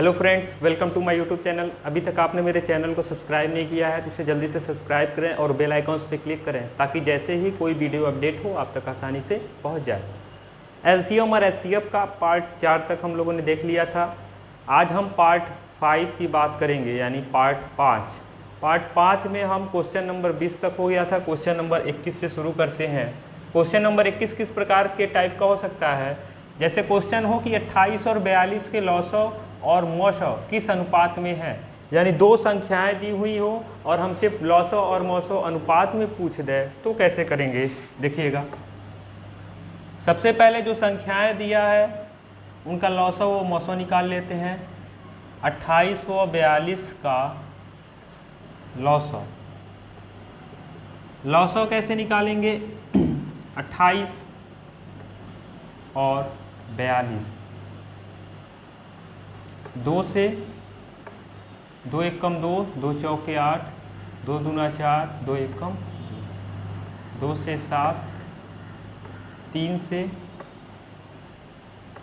Hello friends, welcome to my YouTube channel. अभी तक आपने मेरे चैनल को सब्सक्राइब नहीं किया है तो इसे जल्दी से सब्सक्राइब करें और बेल आइकॉन्स पे क्लिक करें ताकि जैसे ही कोई वीडियो अपडेट हो आप तक आसानी से पहुंच जाए। एलसीएम और एचसीएफ का पार्ट 4 तक हम लोगों ने देख लिया था। आज हम पार्ट 5 की बात करेंगे, यानी पार्ट 5। पार्ट 5 में हम क्वेश्चन नंबर 20 तक हो गया था। क्वेश्चन नंबर 21 से शुरू करते हैं। क्वेश्चन नंबर 21 किस प्रकार के टाइप का हो सकता है? जैसे क्वेश्चन हो कि 28 और 42 के लॉसव और मौसव किस अनुपात में है, यानी दो संख्याएं दी हुई हो और हमसे लॉसव और मौसव अनुपात में पूछ दे तो कैसे करेंगे, देखिएगा। सबसे पहले जो संख्याएं दिया है उनका लॉसव और मौसव निकाल लेते हैं। 28 व 42 का लॉसव कैसे निकालेंगे? 28 और 42, 2 से 2 एक कम 2, 2 चौके 8, 2 दूना 4, 2 एक कम 2 से 7, 3 से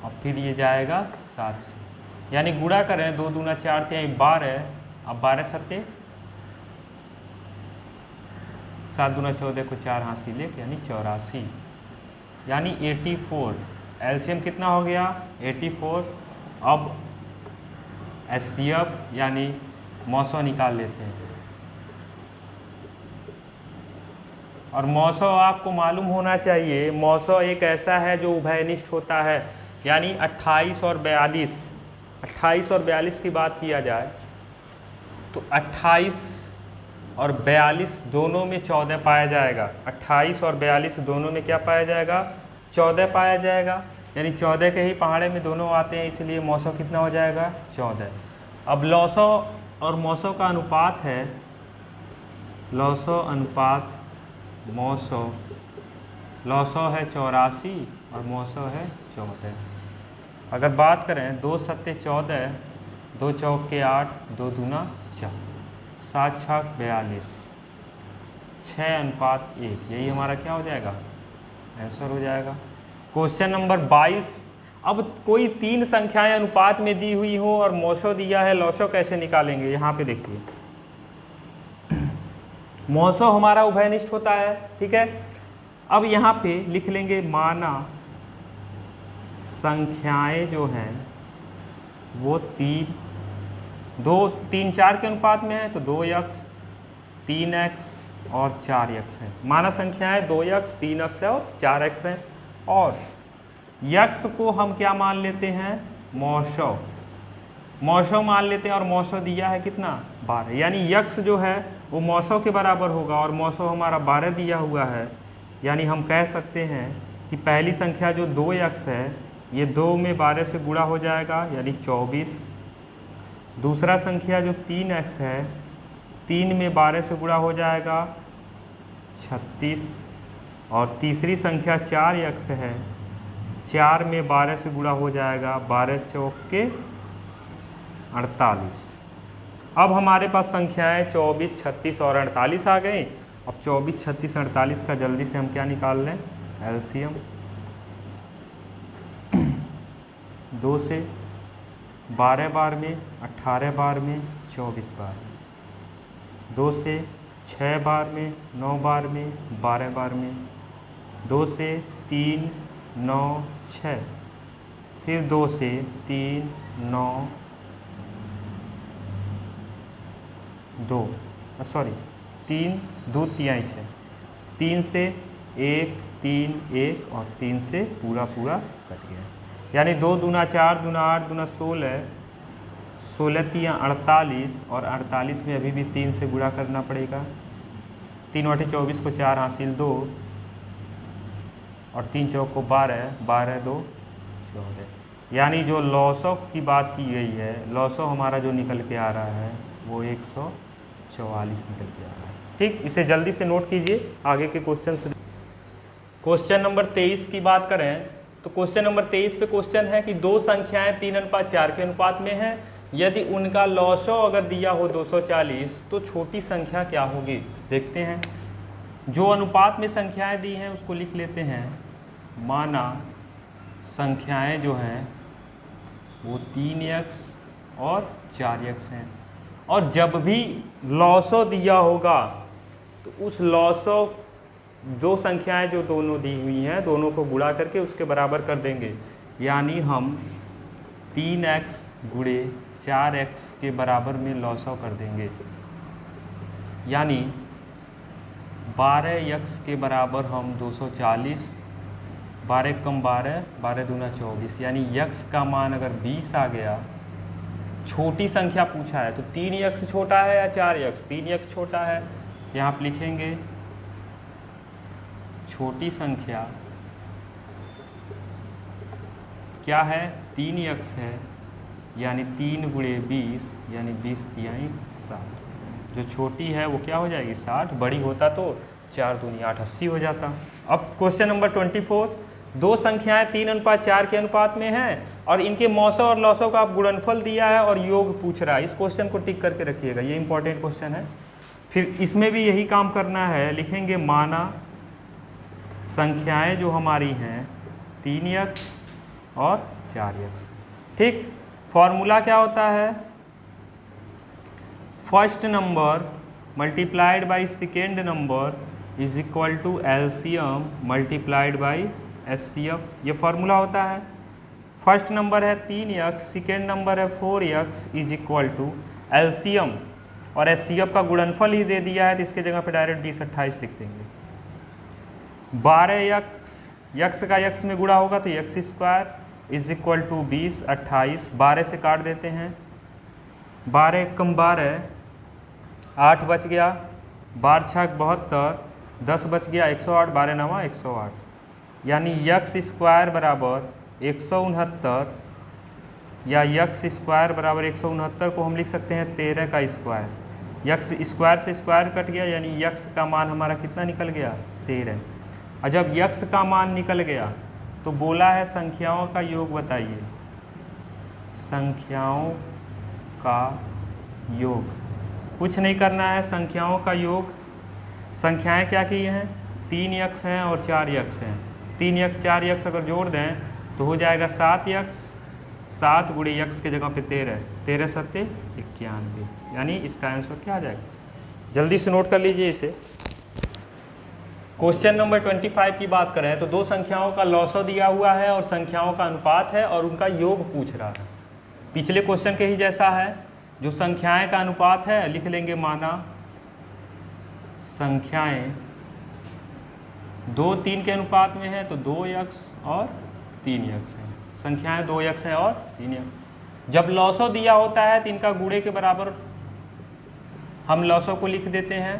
और फिर ये जाएगा 7 से, यानी गुणा करें 2 दूना 4 3 12, अब 12 सत्ते 7 दूना 14 को 4 हासिल 1, यानी 84, यानी 84। एलसीएम कितना हो गया? 84। अब एचसीएफ यानी मौसव निकाल लेते हैं। और मौसव आपको मालूम होना चाहिए, मौसव एक ऐसा है जो उभयनिष्ठ होता है, यानी 28 और 42 की बात किया जाए तो 28 और 42 दोनों में 14 पाया जाएगा। 28 और 42 दोनों में क्या पाया जाएगा? 14 पाया जाएगा, यानी 14 के ही पहाड़े में दोनों आते हैं, इसलिए मौसव कितना हो जाएगा? 14। अब लॉसव और मौसव का अनुपात है, लॉसव अनुपात मौसव, लॉसव है 84 और मौसव है 14। अगर बात करें 2 सत्ते 14, 2 चौके 8, 2 दूना 4, 7 छक 42, 6:1, यही हमारा क्या हो जाएगा? आंसर हो जाएगा। Question number 22। अब कोई 3 संख्याएं अनुपात में दी हुई हो और मौसव दिया है, लॉसव कैसे निकालेंगे? यहाँ पे देखिए, मौसव हमारा उभयनिष्ठ होता है, ठीक है। अब यहाँ पे लिख लेंगे माना संख्याएं जो हैं वो 3 4 के अनुपात में है, तो 2x 3x और 4x है। माना संख्याएं 2x 3x है और 4x है। और यक्स को हम क्या मान लेते हैं? मौसव मान लेते हैं। और मौसव दिया है कितना? 12, यानी यक्स जो है वो मौसव के बराबर होगा और मौसव हमारा 12 दिया हुआ है, यानी हम कह सकते हैं कि पहली संख्या जो 2x है ये 2 में 12 से गुणा हो जाएगा, यानी 24। दूसरा संख्या जो 3x है 3 में 12 से गुणा हो जाएगा, 36। और तीसरी संख्या 4x है, 4 में 12 से गुणा हो जाएगा, 12 चौके 48। अब हमारे पास संख्याएं 24, 36 और 48 आ गई। अब 24, 36, 48 का जल्दी से हम क्या निकाल लें? एलसीएम। 2 से 12 बार में, 18 बार में, 24 बार में, 2 से 6 बार में, 9 बार में, 12 बार में, 2 से 3 9 6, फिर 2 से 3 9 2, 3 2 तिहाई 6, 3 से 1 3 1 और 3 से पूरा कट गया, यानी 2 दूना 4 दूना 8 दूना 16, 16 तिया 48 और 48 में अभी भी 3 से गुणा करना पड़ेगा। 3 8 24 को 4 हासिल 2 और 3 चौक को 12, 12 2 14, यानी जो लॉसव की बात की गई है, लॉसव हमारा जो निकल के आ रहा है वो 144 निकल के आ रहा है। ठीक, इसे जल्दी से नोट कीजिए आगे के क्वेश्चन से। क्वेश्चन नंबर 23 की बात करें तो क्वेश्चन नंबर 23 पे क्वेश्चन है कि दो संख्याएं 3:4 के अनुपात में हैं, यदि उनका लॉसव अगर दिया हो 240 तो छोटी संख्या क्या होगी? देखते हैं। जो अनुपात में संख्याएं दी हैं उसको लिख लेते हैं। माना संख्याएं जो हैं वो 3x और 4x हैं। और जब भी लॉसो दिया होगा तो उस लॉसो दो संख्याएं जो दोनों दी हुई हैं दोनों को गुणा करके उसके बराबर कर देंगे, यानी हम 3x गुणे 4x के बराबर में लॉसो कर देंगे, यानी 12x के बराबर हम 240, 12 कम 12, 12 दूना 24, यानी x का मान अगर 20 आ गया, छोटी संख्या पूछा है तो 3x छोटा है या 4x, 3x छोटा है, यहाँ आप लिखेंगे छोटी संख्या क्या है 3x है, यानी 3 गुणे 20 यानी 20 तिहाई 60। जो छोटी है वो क्या हो जाएगी 60, बड़ी होता तो 4 दूनी 8 80 हो जाता। अब क्वेश्चन नंबर 24, दो संख्याएं 3:4 के अनुपात में हैं और इनके मौसों और लॉसों का आप गुणनफल दिया है और योग पूछ रहा है। इस क्वेश्चन को टिक करके रखिएगा, ये इंपॉर्टेंट क्वेश्चन है। फिर इसमें भी यही काम करना है, लिखेंगे माना संख्याएं जो हमारी हैं 3x और 4x। ठीक, फॉर्मूला क्या होता है, first number multiplied by second number is equal to LCM multiplied by HCF, ये फॉर्मूला होता है। फर्स्ट नंबर है 3x, सेकेंड नंबर है 4x is equal to LCM और एचसीएफ का गुणनफल ही दे दिया है तो इसके जगह पे डायरेक्ट 20 28 लिख देंगे। 12x, x का x में गुणा होगा तो x square is equal to 20 28, 12 से काट देते हैं, 12 कम 12, 8 बच गया, 12 छक 72, 10 बच गया 108, 12 नवा 108, यानी x स्क्वायर बराबर 169 या x स्क्वायर बराबर 169 को हम लिख सकते हैं 13 का स्क्वायर। x स्क्वायर से स्क्वायर कट गया यानी x का मान हमारा कितना निकल गया 13। और जब x का मान निकल गया तो बोला है संख्याओं का योग बताइए, संख्याओं का योग, कुछ नहीं करना है, संख्याओं का योग। संख्याएं क्या की हैं 3x हैं और 4x हैं, 3x 4x अगर जोड़ दें तो हो जाएगा 7x, 7 गुणे x के जगह पे 13, 13 सत्ते 91, यानी इसका आंसर क्या आ जाएगा, जल्दी से नोट कर लीजिए इसे। क्वेश्चन नंबर 25 की बात करें तो दो संख्याओं का लॉसो दिया हुआ है और संख्याओं का अनुपात है और उनका योग पूछ रहा है। पिछले क्वेश्चन के ही जैसा है, जो संख्याएं का अनुपात है लिख लेंगे माना संख्याएं 2 3 के अनुपात में है तो 2x और 3x है, संख्याएं 2x हैं और 3x। जब लॉसो दिया होता है तो इनका गुणे के बराबर हम लॉसो को लिख देते हैं,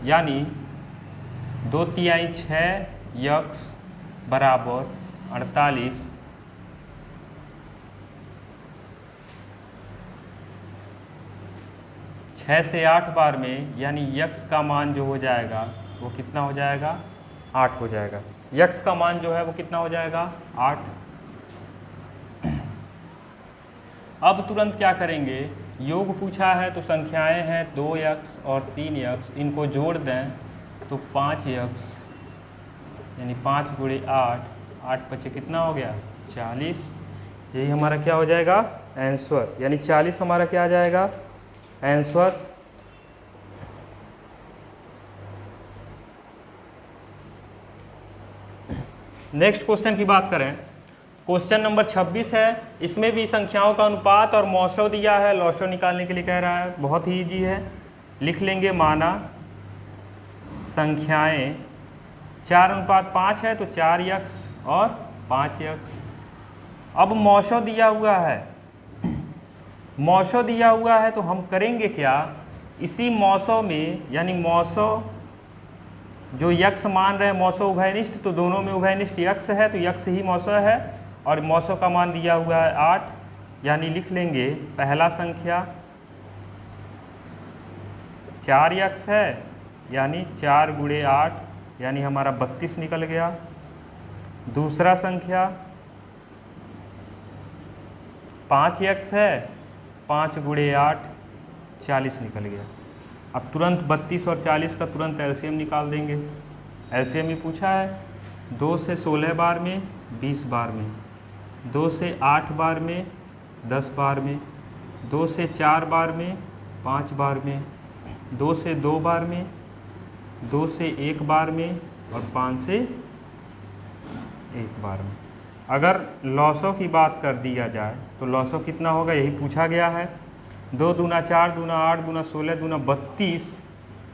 यानी 2 तिहाई 6x बराबर 48, 6 से 8 बार में, यानी x का मान जो हो जाएगा वो कितना हो जाएगा 8 हो जाएगा। x का मान जो है वो कितना हो जाएगा 8। अब तुरंत क्या करेंगे, योग पूछा है तो संख्याएं हैं 2x और 3x, इनको जोड़ दें तो 5x, यानी 5 गुणे 8, 8 पचे कितना हो गया 40, यही हमारा क्या हो जाएगा आंसर, यानी 40 हमारा क्या आ जाएगा आंसर। नेक्स्ट क्वेश्चन की बात करें, क्वेश्चन नंबर 26 है, इसमें भी संख्याओं का अनुपात और मौसो दिया है, लॉसो निकालने के लिए कह रहा है, बहुत ही इजी है। लिख लेंगे माना संख्याएं 4:5 है तो 4x और 5x। अब मौसो दिया हुआ है, मौसो दिया हुआ है तो हम करेंगे क्या, इसी मौसो में, यानी मौसो जो यक्स मान रहे हैं मौसो उभयनिष्ठ, तो दोनों में उभयनिष्ठ यक्स है तो यक्स ही मौसो है और मौसो का मान दिया हुआ है 8, यानी लिख लेंगे पहला संख्या 4x है, यानी 4 गुणे 8, यानी हमारा 32 निकल गया। दूसरा संख्या 5x है, 5 गुणे 8 40 निकल गया। अब तुरंत 32 और 40 का तुरंत एलसीएम निकाल देंगे, एलसीएम ही पूछा है, 2 से 16 बार में 20 बार में, 2 से 8 बार में 10 बार में, 2 से 4 बार में, 5 बार में, 2 से 2 बार में, 2 से 1 बार में और 5 से 1 बार में। अगर लॉसों की बात कर दिया जाए तो लॉसों कितना होगा, यही पूछा गया है। 2 दूना 4 दूना 8 दूना 16 दूना 32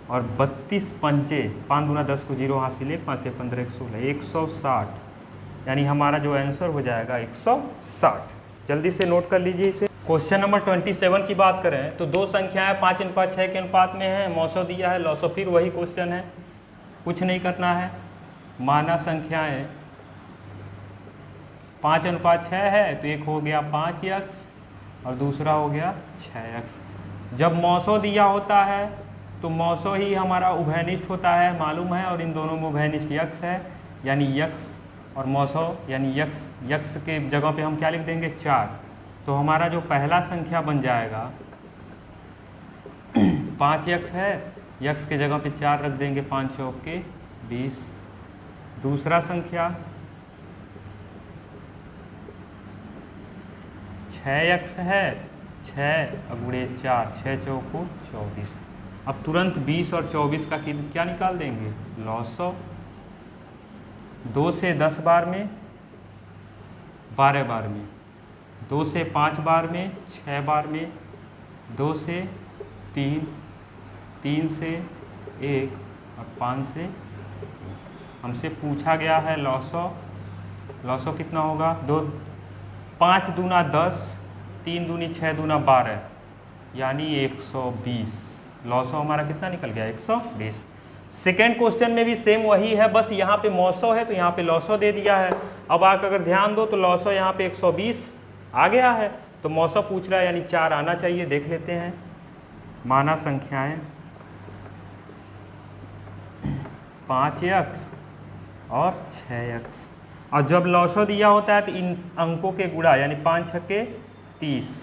और 32 पंचे 5 दूना 10 को 0 हासिल 1 5 15 1 16 160, यानी हमारा जो आंसर हो जाएगा 160। जल्दी से नोट कर लीजिए इसे। क्वेश्चन नंबर 27 की बात करें तो दो संख्याएं 5:6 के अनुपात में है, मौसो दिया है, लॉसो फिर वही क्वेश्चन है, कुछ नहीं करना है। माना संख्याएं 5:6 है तो एक हो गया 5x और दूसरा हो गया 6x। जब मौसो दिया होता है तो मौसो ही हमारा उभयनिष्ठ होता है, मालूम है, और इन दोनों में उभयनिष्ठ x है, यानी x और मौसो यानी x के जगह पे हम क्या लिख देंगे 4। तो हमारा जो पहला संख्या बन जाएगा 5x है, x के जगह पे 4 रख देंगे, 5 चौक के 20। दूसरा संख्या 6x है, 6 गुणे 4 6 चौक को 24। अब तुरंत 20 और 24 का क्या निकाल देंगे, लॉसो। 2 से 10 बार में, 12 बार में, 2 से 5 बार में, 6 बार में, 2 से 3, 3 से 1 और 5 से। हमसे पूछा गया है लॉसो। लॉसो कितना होगा, 5 दूना 10, 3 दूनी 6 दूना 12, यानी 120। लॉसो हमारा कितना निकल गया, 120। सेकेंड क्वेश्चन में भी सेम वही है, बस यहाँ पे मौसो है तो यहाँ पे लॉसो दे दिया है। अब आप अगर ध्यान दो तो लॉसो यहाँ पे 120 आ गया है, तो मौसो पूछ रहा है यानी 4 आना चाहिए। देख लेते हैं। माना संख्याएं 5x और 6x, और जब लॉसो दिया होता है तो इन अंकों के गुणा यानी 5 छक्के 30,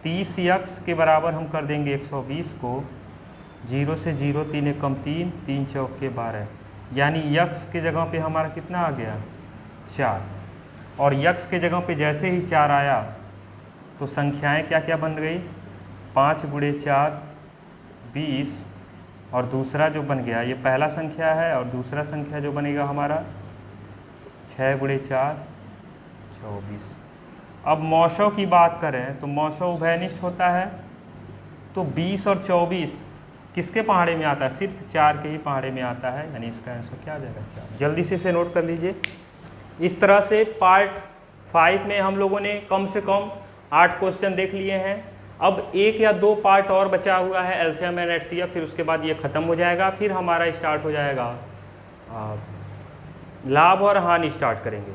30x के बराबर हम कर देंगे 120 को। 0 से 0 3 एकम 3, 3 चौक के 12, यानी x के जगह पे हमारा कितना आ गया 4। और x के जगह पे जैसे ही 4 आया तो संख्याएं क्या क्या बन गई, 5 गुणे 4 20, और दूसरा जो बन गया ये पहला संख्या है, और दूसरा संख्या जो बनेगा हमारा 6 गुणे 4 24। अब मौसो की बात करें तो मौसो उभयनिष्ठ होता है, तो 20 और 24 किसके पहाड़े में आता है, सिर्फ 4 के ही पहाड़े में आता है, यानी इसका आंसर क्या आ जाएगा 4। जल्दी से इसे नोट कर लीजिए। इस तरह से पार्ट 5 में हम लोगों ने कम से कम 8 क्वेश्चन देख लिए हैं। अब 1 या 2 पार्ट और बचा हुआ है, एलसीएम एंड एचसीएफ, फिर उसके बाद ये ख़त्म हो जाएगा। फिर हमारा स्टार्ट हो जाएगा लाभ और हानि स्टार्ट करेंगे।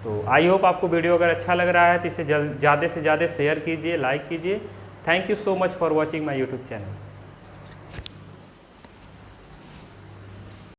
तो आई होप आपको वीडियो अगर अच्छा लग रहा है तो इसे ज़्यादा से ज़्यादा शेयर कीजिए, लाइक कीजिए। Thank you so much for watching my YouTube channel.